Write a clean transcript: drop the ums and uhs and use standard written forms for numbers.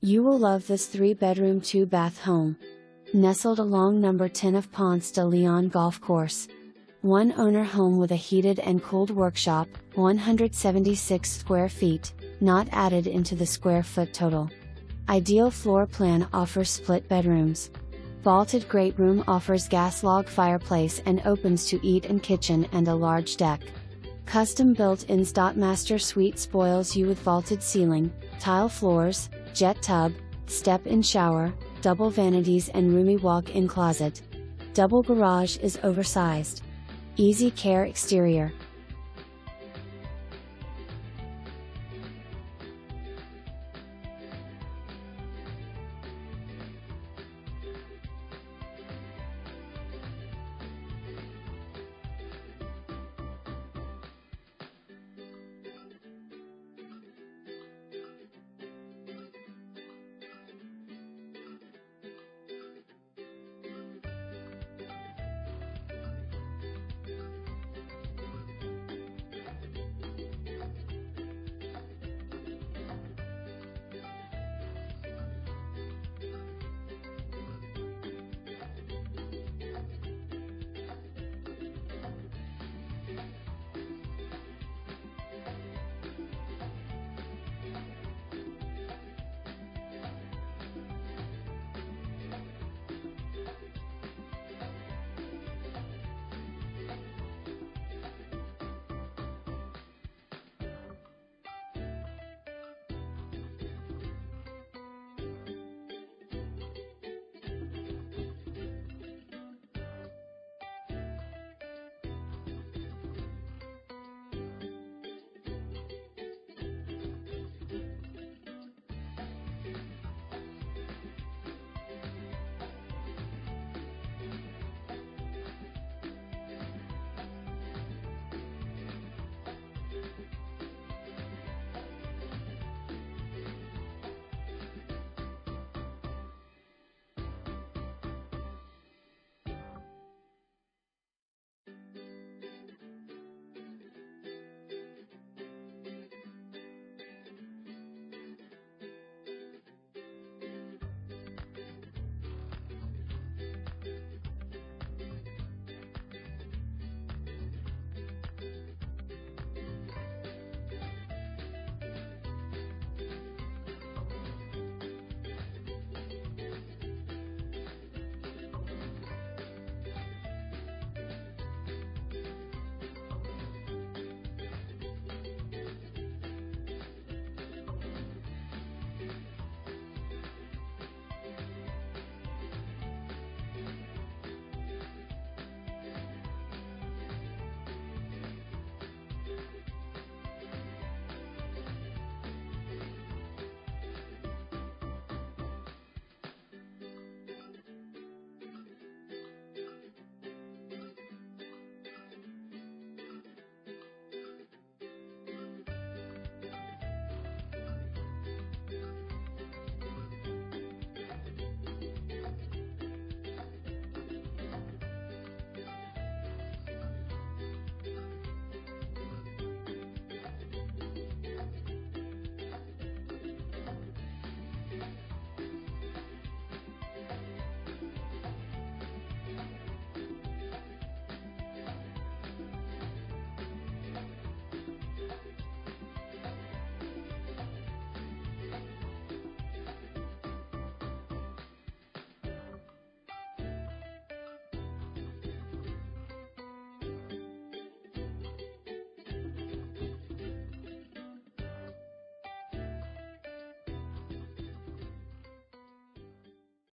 You will love this 3-bedroom 2-bath home. Nestled along number 10 of Ponce de Leon Golf Course. One owner home with a heated and cooled workshop, 176 square feet, not added into the square foot total. Ideal floor plan offers split bedrooms. Vaulted great room offers gas log fireplace and opens to eat-in kitchen and a large deck. Custom built ins.Master suite spoils you with vaulted ceiling, tile floors, jet tub, step-in shower, double vanities and roomy walk-in closet. Double garage is oversized. Easy care exterior.